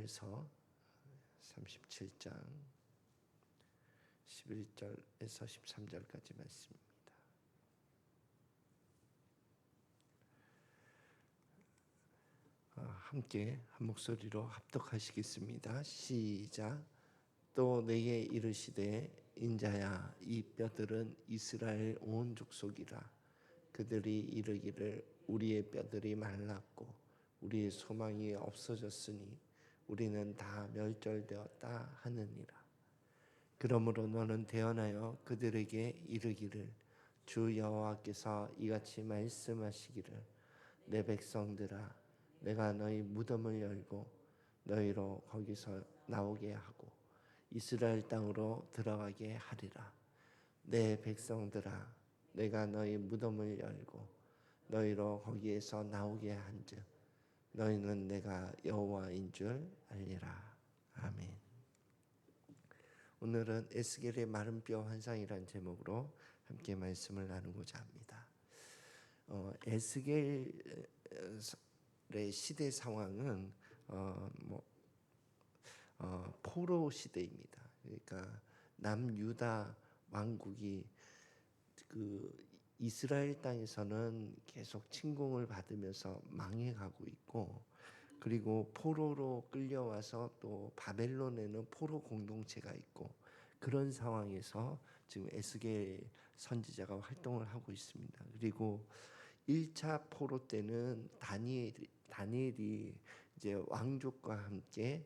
에스겔서 37장 11절에서 13절까지 말씀입니다. 함께 한 목소리로 합독하시겠습니다. 시작. 또 내게 이르시되 인자야, 이 뼈들은 이스라엘 온 족속이라. 그들이 이르기를 우리의 뼈들이 말랐고 우리의 소망이 없어졌으니 우리는 다 멸절되었다 하느니라. 그러므로 너는 대언하여 그들에게 이르기를 주 여호와께서 이같이 말씀하시기를 내 백성들아, 내가 너희 무덤을 열고 너희로 거기서 나오게 하고 이스라엘 땅으로 들어가게 하리라. 내 백성들아, 내가 너희 무덤을 열고 너희로 거기에서 나오게 한즉 너희는 내가 여호와인 줄 알리라. 아멘. 오늘은 에스겔의 마른 뼈 환상이라는 제목으로 함께 말씀을 나누고자 합니다. 에스겔의 시대 상황은 포로 시대입니다. 그러니까 남유다 왕국이 그 이스라엘 땅에서는 계속 침공을 받으면서 망해가고 있고, 그리고 포로로 끌려와서 또 바벨론에는 포로 공동체가 있고, 그런 상황에서 지금 에스겔 선지자가 활동을 하고 있습니다. 그리고 1차 포로 때는 다니엘이 이제 왕족과 함께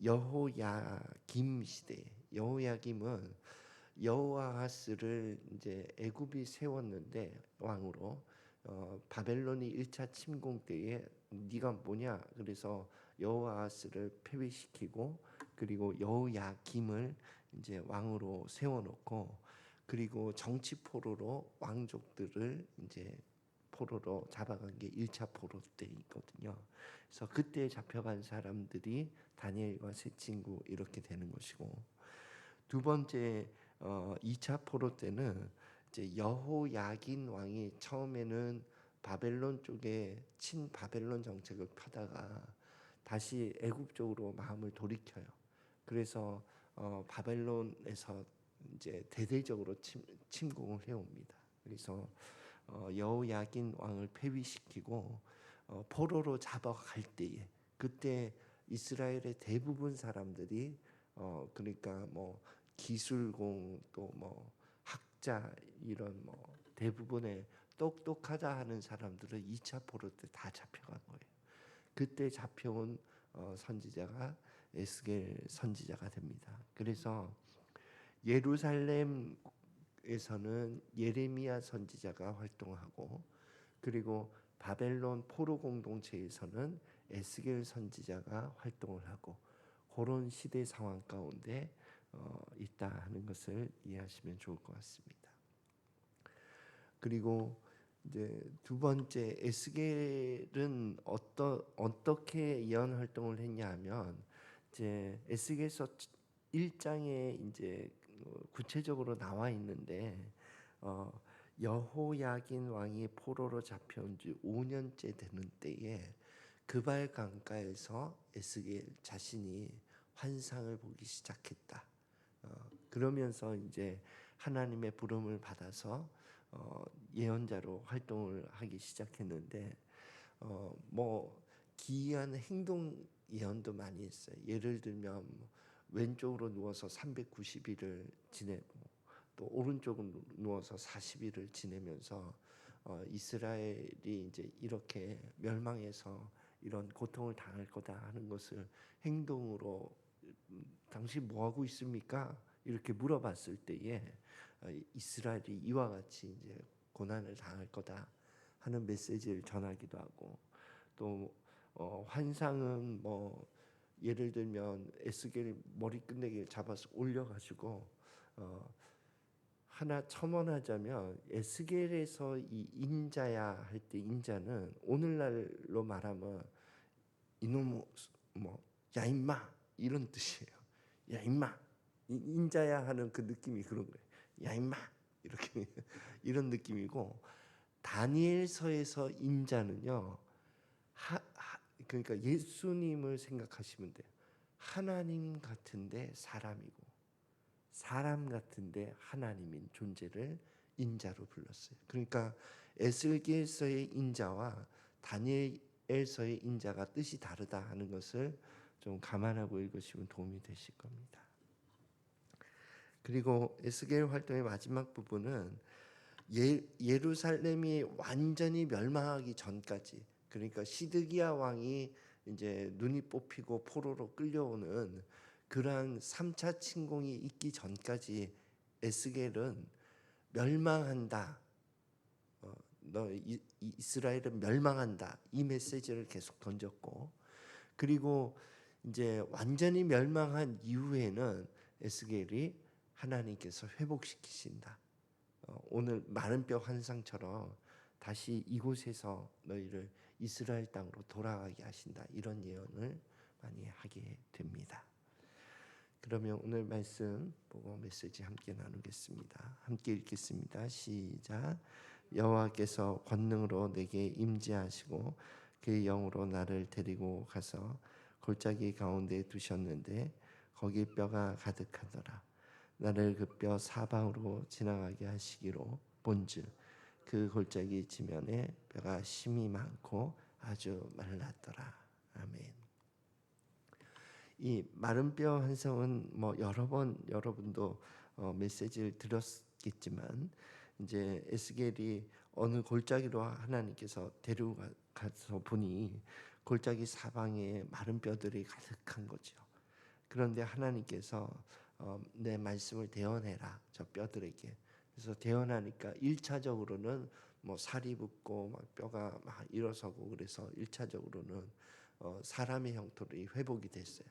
여호야김 시대, 여호야김은 여호아하스를 이제 애굽이 세웠는데 왕으로 바벨론이 1차 침공 때에 네가 뭐냐 그래서 여호아하스를 폐위시키고, 그리고 여호야김을 이제 왕으로 세워놓고, 그리고 정치 포로로 왕족들을 이제 포로로 잡아간 게 1차 포로 때이거든요. 그래서 그때 잡혀간 사람들이 다니엘과 세 친구 이렇게 되는 것이고, 두 번째 2차 포로 때는 이제 여호야긴 왕이 처음에는 바벨론 쪽에 친바벨론 정책을 펴다가 다시 애굽 쪽으로 마음을 돌이켜요. 그래서 바벨론에서 이제 대대적으로 침공을 해옵니다. 그래서 여호야긴 왕을 폐위시키고 포로로 잡아갈 때에, 그때 이스라엘의 대부분 사람들이 그러니까 뭐 기술공 또 뭐 학자 이런 뭐 대부분의 똑똑하다 하는 사람들은 2차 포로 때 다 잡혀간 거예요. 그때 잡혀온 선지자가 에스겔 선지자가 됩니다. 그래서 예루살렘에서는 예레미야 선지자가 활동하고, 그리고 바벨론 포로 공동체에서는 에스겔 선지자가 활동을 하고, 그런 시대 상황 가운데 있다 하는 것을 이해하시면 좋을 것 같습니다. 그리고 이제 두 번째 에스겔은 어떻게 예언 활동을 했냐면, 이제 에스겔서 1장에 이제 구체적으로 나와 있는데 여호야긴 왕이 포로로 잡혀온 지 5년째 되는 때에 그발 강가에서 에스겔 자신이 환상을 보기 시작했다. 그러면서 이제 하나님의 부름을 받아서 예언자로 활동을 하기 시작했는데, 뭐 기이한 행동 예언도 많이 했어요. 예를 들면 왼쪽으로 누워서 390일을 지내고, 또 오른쪽으로 누워서 40일을 지내면서 이스라엘이 이제 이렇게 멸망해서 이런 고통을 당할 거다 하는 것을 행동으로 당신 뭐 하고 있습니까? 이렇게 물어봤을 때에 이스라엘이 이와 같이 이제 고난을 당할 거다 하는 메시지를 전하기도 하고, 또 환상은 뭐 예를 들면 에스겔 머리 끝내기를 잡아서 올려가지고 하나 첨언하자면, 에스겔에서 이 인자야 할 때 인자는 오늘날로 말하면 이놈 야 임마 이런 뜻이에요. 야 임마, 인자야 하는 그 느낌이 그런 거예요. 야 임마 이렇게 이런 느낌이고, 다니엘서에서 인자는요 그러니까 예수님을 생각하시면 돼요. 하나님 같은데 사람이고 사람 같은데 하나님인 존재를 인자로 불렀어요. 그러니까 에스겔서의 인자와 다니엘서의 인자가 뜻이 다르다 하는 것을 좀 감안하고 읽으시면 도움이 되실 겁니다. 그리고 에스겔 활동의 마지막 부분은 예루살렘이 완전히 멸망하기 전까지, 그러니까 시드기야 왕이 이제 눈이 뽑히고 포로로 끌려오는 그러한 3차 침공이 있기 전까지 에스겔은 멸망한다, 너 이스라엘은 멸망한다, 이 메시지를 계속 던졌고, 그리고 이제 완전히 멸망한 이후에는 에스겔이 하나님께서 회복시키신다. 오늘 마른 뼈 환상처럼 다시 이곳에서 너희를 이스라엘 땅으로 돌아가게 하신다. 이런 예언을 많이 하게 됩니다. 그러면 오늘 말씀 보고 메시지 함께 나누겠습니다. 함께 읽겠습니다. 시작. 여호와께서 권능으로 내게 임재하시고 그의 영으로 나를 데리고 가서 골짜기 가운데 두셨는데 거기 뼈가 가득하더라. 나를 그 뼈 사방으로 지나가게 하시기로 본즉 그 골짜기 지면에 뼈가 심이 많고 아주 말랐더라. 아멘. 이 마른 뼈 환상은 뭐 여러 번 여러분도 메시지를 들었겠지만 이제 에스겔이 어느 골짜기로 하나님께서 데려가서 보니 골짜기 사방에 마른 뼈들이 가득한 거죠. 그런데 하나님께서 내 말씀을 대언해라 저 뼈들에게. 그래서 대언하니까 1차적으로는 뭐 살이 붙고 막 뼈가 막 일어서고 그래서 1차적으로는 사람의 형태로 회복이 됐어요.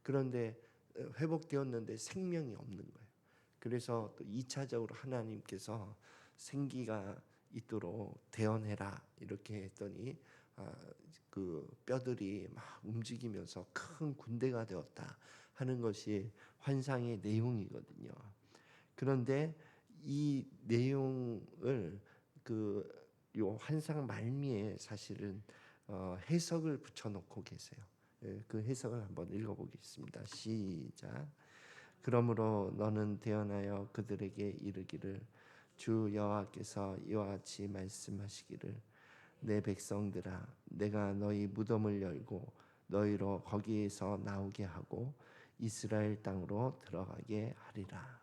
그런데 회복되었는데 생명이 없는 거예요. 그래서 또 2차적으로 하나님께서 생기가 있도록 대언해라 이렇게 했더니 그 뼈들이 막 움직이면서 큰 군대가 되었다 하는 것이 환상의 내용이거든요. 그런데 이 내용을 요 환상 말미에 사실은 해석을 붙여놓고 계세요. 그 해석을 한번 읽어보겠습니다. 시작. 그러므로 너는 대언하여 그들에게 이르기를 주 여호와께서 이와 같이 말씀하시기를 내 백성들아 내가 너희 무덤을 열고 너희로 거기에서 나오게 하고 이스라엘 땅으로 들어가게 하리라.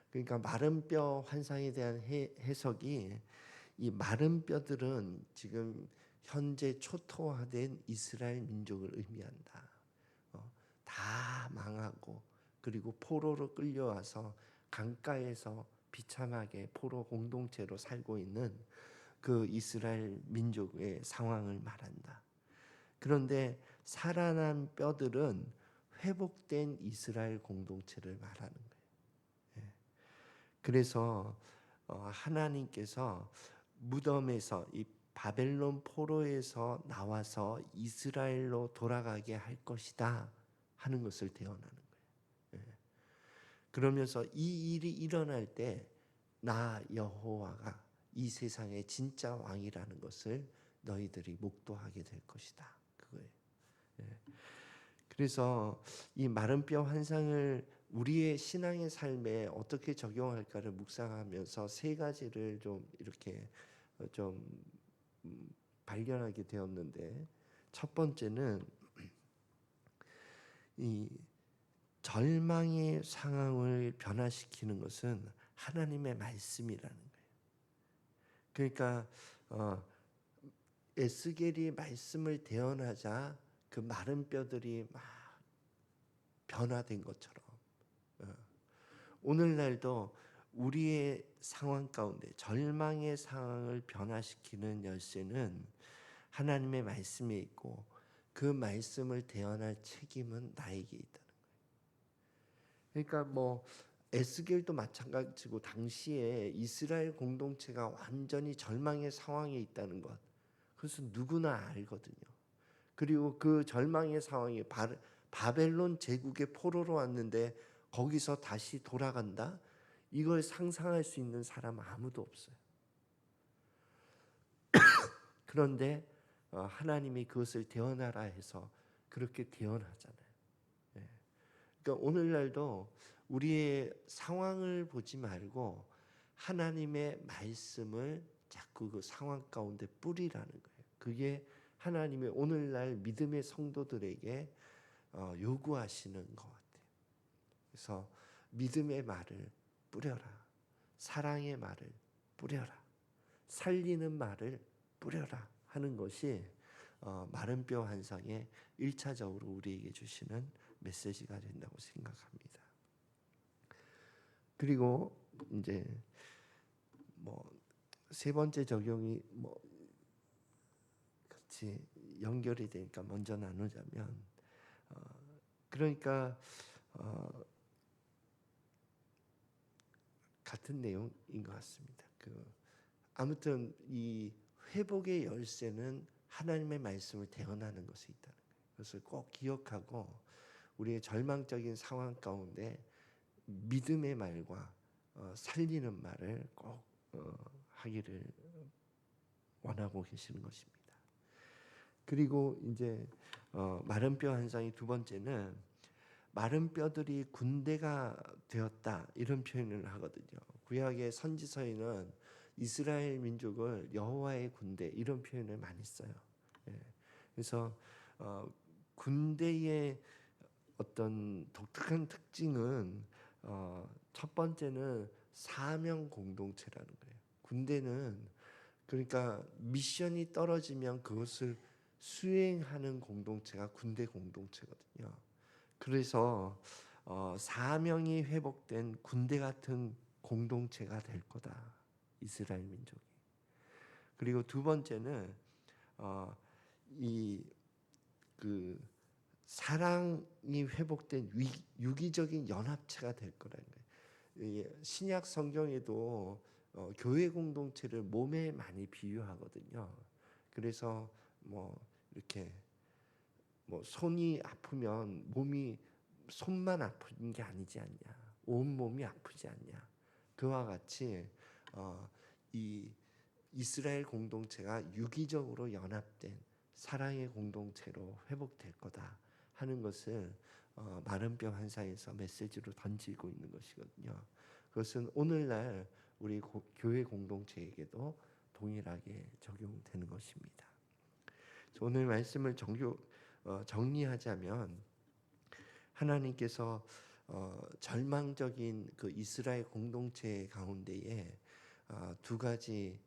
그러니까 마른 뼈 환상에 대한 해석이 이 마른 뼈들은 지금 현재 초토화된 이스라엘 민족을 의미한다. 다 망하고 그리고 포로로 끌려와서 강가에서 비참하게 포로 공동체로 살고 있는 그 이스라엘 민족의 상황을 말한다. 그런데 살아난 뼈들은 회복된 이스라엘 공동체를 말하는 거예요. 그래서 하나님께서 무덤에서 이 바벨론 포로에서 나와서 이스라엘로 돌아가게 할 것이다 하는 것을 대언하는 거예요. 그러면서 이 일이 일어날 때 나 여호와가 이 세상의 진짜 왕이라는 것을 너희들이 목도하게 될 것이다. 그거예요. 그래서 이 마른 뼈 환상을 우리의 신앙의 삶에 어떻게 적용할까를 묵상하면서 세 가지를 좀 이렇게 좀 발견하게 되었는데, 첫 번째는 이 절망의 상황을 변화시키는 것은 하나님의 말씀이라는 거예요. 그러니까 에스겔이 말씀을 대언하자 그 마른 뼈들이 막 변화된 것처럼 오늘날도 우리의 상황 가운데 절망의 상황을 변화시키는 열쇠는 하나님의 말씀에 있고 그 말씀을 대언할 책임은 나에게 있다는 거예요. 그러니까 뭐 에스겔도 마찬가지고 당시에 이스라엘 공동체가 완전히 절망의 상황에 있다는 것, 그것은 누구나 알거든요. 그리고 그 절망의 상황이 바벨론 제국의 포로로 왔는데 거기서 다시 돌아간다? 이걸 상상할 수 있는 사람 아무도 없어요. 그런데 하나님이 그것을 대언하라 해서 그렇게 태어나잖아요. 예. 그러니까 오늘날도 우리의 상황을 보지 말고 하나님의 말씀을 자꾸 그 상황 가운데 뿌리라는 거예요. 그게 하나님의 오늘날 믿음의 성도들에게 요구하시는 것 같아요. 그래서 믿음의 말을 뿌려라. 사랑의 말을 뿌려라. 살리는 말을 뿌려라 하는 것이 마른 뼈 환상의 1차적으로 우리에게 주시는 메시지가 된다고 생각합니다. 그리고 이제 뭐 세 번째 적용이 뭐 같이 연결이 되니까 먼저 나누자면 그러니까 같은 내용인 것 같습니다. 아무튼 이 회복의 열쇠는 하나님의 말씀을 대언하는 것에 있다는 거예요. 그것을 꼭 기억하고 우리의 절망적인 상황 가운데 믿음의 말과 살리는 말을 꼭 하기를 원하고 계시는 것입니다. 그리고 이제 마른 뼈 환상의 두 번째는 마른 뼈들이 군대가 되었다 이런 표현을 하거든요. 구약의 선지서에는 이스라엘 민족을 여호와의 군대 이런 표현을 많이 써요. 예. 그래서 군대의 어떤 독특한 특징은 첫 번째는 사명 공동체라는 거예요. 군대는 그러니까 미션이 떨어지면 그것을 수행하는 공동체가 군대 공동체거든요. 그래서 사명이 회복된 군대 같은 공동체가 될 거다. 이스라엘 민족이. 그리고 두 번째는 이 그 사랑이 회복된 유기적인 연합체가 될 거라는 거예요. 신약 성경에도 교회 공동체를 몸에 많이 비유하거든요. 그래서 뭐 이렇게 뭐 손이 아프면 손만 아픈 게 아니지 않냐, 온 몸이 아프지 않냐. 그와 같이 이 이스라엘 공동체가 유기적으로 연합된 사랑의 공동체로 회복될 거다 하는 것을 마른 뼈 환상에서 메시지로 던지고 있는 것이거든요. 그것은 오늘날 우리 교회 공동체에게도 동일하게 적용되는 것입니다. 오늘 말씀을 정리하자면 하나님께서 절망적인 그 이스라엘 공동체 가운데에 두 가지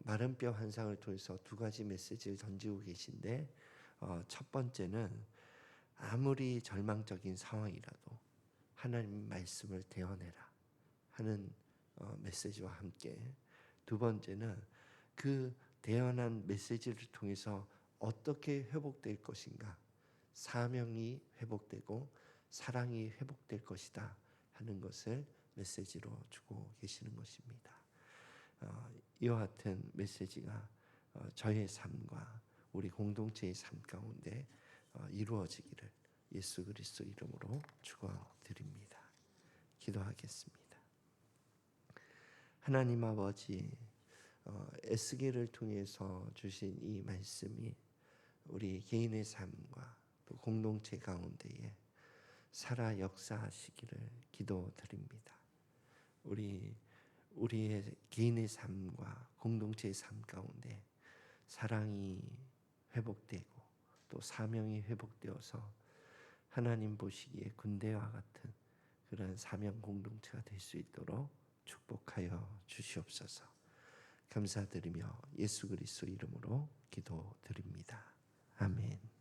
마른 뼈 환상을 통해서 두 가지 메시지를 던지고 계신데 첫 번째는 아무리 절망적인 상황이라도 하나님 말씀을 대언해라 하는 메시지와 함께 두 번째는 그 대언한 메시지를 통해서 어떻게 회복될 것인가, 사명이 회복되고 사랑이 회복될 것이다 하는 것을 메시지로 주고 계시는 것입니다. 이와 같은 메시지가 저의 삶과 우리 공동체의 삶 가운데 이루어지기를 예수 그리스도 이름으로 축원드립니다. 기도하겠습니다. 하나님 아버지, 에스겔을 통해서 주신 이 말씀이 우리 개인의 삶과 또 공동체 가운데에 살아 역사하시기를 기도드립니다. 우리의 개인의 삶과 공동체의 삶 가운데 사랑이 회복되고 또 사명이 회복되어서 하나님 보시기에 군대와 같은 그런 사명 공동체가 될 수 있도록 축복하여 주시옵소서. 감사드리며 예수 그리스도 이름으로 기도드립니다. 아멘.